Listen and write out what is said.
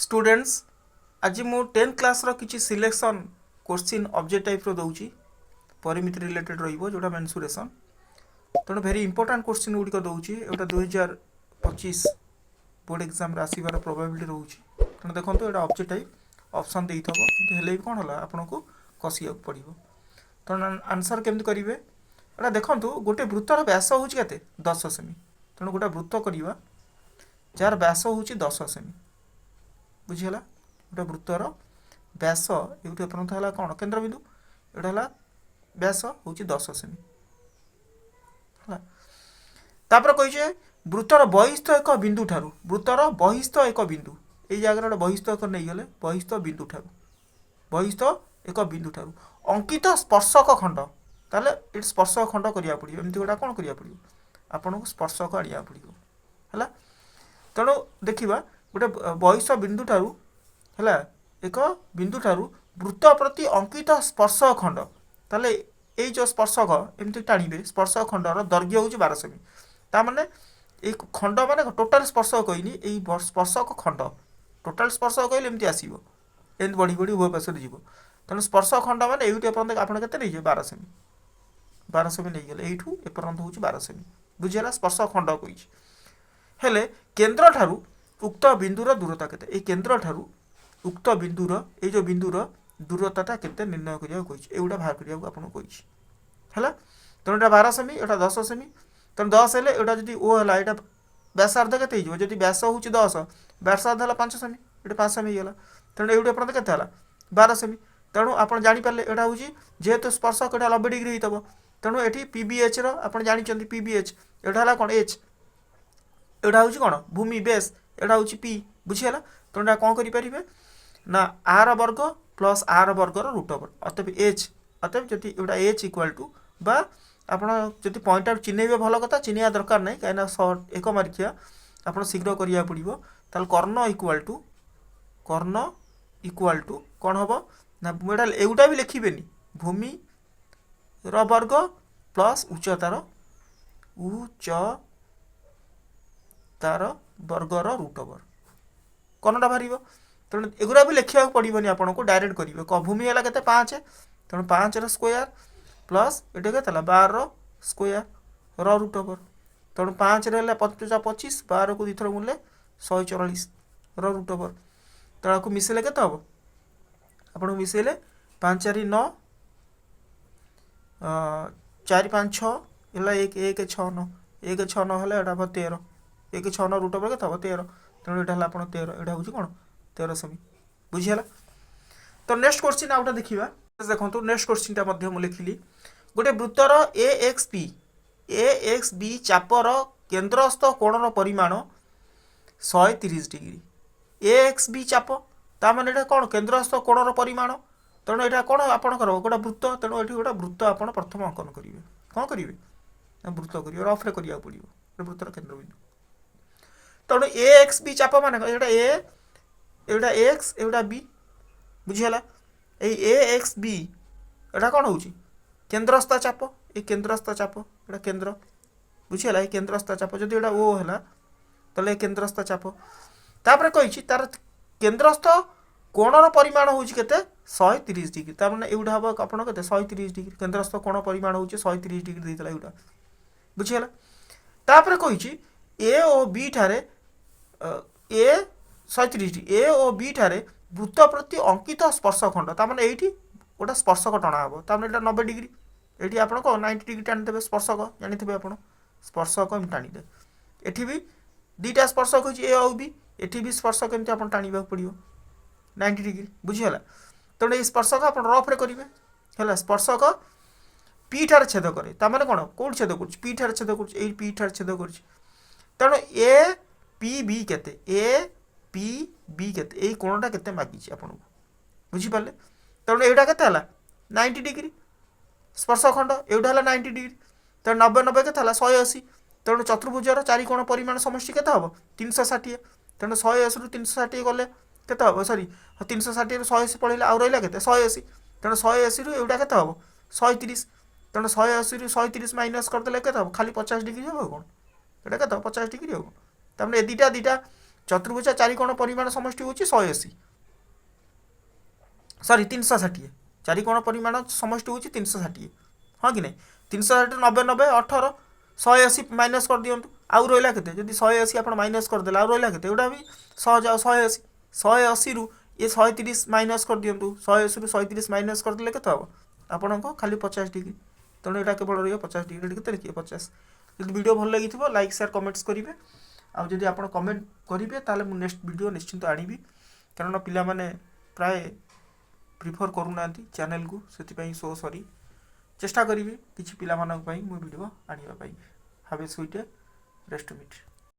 Students आज मु 10th class रो किछि सिलेक्शन क्वेश्चन ऑब्जेक्ट टाइप रो दउची परिमिति रिलेटेड रहिबो जोटा मेंसुरेशन तेणु भेरी इंपोर्टेंट क्वेश्चन गुडी को दउची एटा 2025 बोर्ड एग्जाम रे आसीबार प्रोबेबिलिटी रहउची तेणु देखंतु एटा ऑब्जेक्ट टाइप ऑप्शन देइथबो किंतु हेले भी कोन होला आपनको कसिया पड़िबो तेणु आंसर केमति करिवे एटा देखंतु गोटे वृत्तर व्यास होउची केते 10 सेमी तेणु गोटे वृत्त करिवा जार व्यास होउची 10 सेमी बुझीगला गोटे वृत्तर व्यास एउटे प्रथम हला कोन केंद्रबिंदु एटा हला व्यास होउची 10 सेमी हला तापर कहिजे वृत्तर बहिस्थ एक बिंदु ठारू वृत्तर बहिस्थ एक बिंदु एई जागर रे बहिस्थ एक नै गेले बहिस्थ बिंदु ठारू बहिस्थ एक बिंदु ठारू अंकित स्पर्शक खंड ताले इट स्पर्शक खंड करिया पड़ियो एमति गोटा कोन करिया पड़ियो आपन को स्पर्शक आनिया पड़ियो हला तेणु देखिबा गोटे बहिस्थ बिंदु ठारू हला एक बिंदु ठारू वृत्त प्रति अंकित स्पर्शक खंड ताले एई जो स्पर्शक एमति टाणीबे स्पर्शक खंडर दैर्घ्य होउची 12 सेमी ता माने एक खंड माने टोटल स्पर्शक कहिनी एई स्पर्शक खंड टोटल स्पर्शक कहिले एमति आसीबो एंड बडी बडी उभय पार्श्व जीवो तेणु स्पर्शक खंड माने एउटे पर्यंत आपण केते नै 12 सेमी नै गेले एइठू ए पर्यंत होउची 12 सेमी बुझियला स्पर्शक खंड कहिची हेले केंद्र ठारू उक्त बिंदुर दूरता केते ए केंद्र ठारू उक्त बिंदुर ए जो बिंदुर दूरताटा केते निर्णय करिया कहिची एउटा बाहर करिया आपन कहिची हला तेणु एटा 12 सेमी एटा 10 सेमी तेणु 10 हेले एटा जदी ओ हला एटा व्यासार्ध केते हिजो जदी व्यास होउची 10 व्यासार्ध हला 5 सेमी एटा 5 सेमी गेला तेणु एउटे पर्यंत केते हला 12 सेमी तेणु आपण जानि पारले एटा होउची जेहेतु स्पर्शक एटा 90 डिग्री हितबो तेणु एठी पीबीएच रो आपण जानि चंदी पीबीएच एटा हला कोन एच एटा होउची कोन भूमि बेस एटा होउची पी बुझियला तेणु एटा कोन करि परिबे ना आर वर्ग प्लस आर वर्ग रो रूट ओवर अतएव एच अतएव जति एटा एच इक्वल टू बा आपण जति पॉइंट आउट चिन्हैबे भलो कथा चिन्हिया दरकार नै काइना शॉर्ट एक मार्किया आपण शीघ्र करिया पड़िबो ताल कर्ण इक्वल टू कोन हबो ना एटा एउटा भी लिखिबेनी भूमि रो वर्ग प्लस उच्चतार वर्ग रो रूट ओवर कोनटा बाहरिबो तेणु एगुरा भी लिखा पड़ोनी आपको डायरेक्ट करेंगे क भूमि है के 5 तेणु 5 स्क्वायर प्लस ये के 12 स्क्वायर रूट ओवर तेणु 5 रहा 5 25 12 को दुथर मूल्य 144 रूट ओवर तेणु आपको मिसेले के हम आपको मिसेले 5 4 9 4 5 6 है 1 1 6 9 1 6 9 है 13 1 6 9 रूट ओवर के 13 तेणु यहाँ आप 13 यहाँ हूँ कौन 13 सेमी बुझीगला तो नेक्स्ट क्वेश्चन आउटा देखिबा देखंतु नेक्स्ट क्वेश्चन ता मध्य मु लिखिली गोटे वृत्तर AXB चापर केंद्रस्थ कोणर परिमाण 130 डिग्री AXB चाप ता माने एटा कोन केंद्रस्थ कोणर परिमाण तेणु एटा कोन आपण कर गोटा वृत्त तेणु एठी गोटा वृत्त आपण प्रथम अंकन करिवे कोन करिवे वृत्त करिवे रफ रे करिया पड़िबो वृत्तर केंद्र बिंदु तेणु AXB चाप माने एटा A Etah x Etah B बुझीगला A AXB एटा कोन होउची केंद्रस्थ चाप ए केंद्रस्थ चाप एटा केंद्र बुझीगला ए केंद्रस्थ चाप जदि एटा ओ हला तले केंद्रस्थ चाप तापर कहिची तार केंद्रस्थ कोणर परिमाण होउची केते 130 डिग्री ता माने एउडा हबो आपण केते 130 डिग्री केंद्रस्थ कोण परिमाण होउची 130 डिग्री देतला एउडा बुझीगला तापर कहिची ए ओ बी ठारे ए 130 डिग्री ए और बी ठारे वृत्त प्रति अंकित स्पर्शखंड तार ये गोटे स्पर्शक टणा हम तार 90 डिग्री ये आप 90 डिग्री टाणी देवे स्पर्शक जानी आप स्पर्शक टाणीदे एटी भी दुईटा स्पर्शक हो ए और बी एटी भी स्पर्शक एमती आप टाणा पड़ो 90 डिग्री बुझीगला तेणु ये स्पर्शक आप रफ्रे करेंगे है स्पर्शक पी ठार छेद कै ताने कौन कौट छेद कर पी ठार छेद कर पी ठार छेद कर तेणु ए पी बी केते ए पी बी केते ए कोणटा केते मागिछि आपन बुझी पाले तेणु एटा केते हला 90 डिग्री स्पर्शखंड एटा हला 90 डिग्री तेणु 90 90 केते हला 180 तेणु चतुर्भुजर चारि कोण परिमाण समष्टि केते हबो 360 तेणु 180 रु 360 गले केते हबो सॉरी 360 रु 180 पळैला आ रहिला केते 180 तेणु 180 रु एटा केते हबो 130 तेणु 180 रु 130 माइनस कर देले केते हबो खाली 50 डिग्री हबो कोन एटा केते 50 डिग्री हबो तमने ए दीटा चतुर्भुज चारिकोण परिमाण समष्टि होची 180 सॉरी 360 चारिकोण परिमाण समष्टि होची 360 हाँ कि नहीं 360 90 90 18 180 माइनस कर दियंतु आउ रहिला केते जदि 180 आपण माइनस कर देला आउ रहिला केते एटा भी सहज 180 रु ये 130 माइनस कर दियंतु 180 रु 130 माइनस कर देले केते हबो आपनको खाली 50 डिग्री तेणु एटा केवल रहियो 50 डिग्री केते लिखिए 50 जदि वीडियो भल लागिथिबो लाइक शेयर कमेंट्स करिवे आ जदि आपण कमेंट करिवे ताले मु नेक्स्ट वीडियो निश्चिंत आनिबी कारण पिला माने प्राय प्रिफर करूना चैनल को से सो सॉरी चेष्टा करी किसी पिला वीडियो आने हैव ए स्वीट रेस्ट मिट।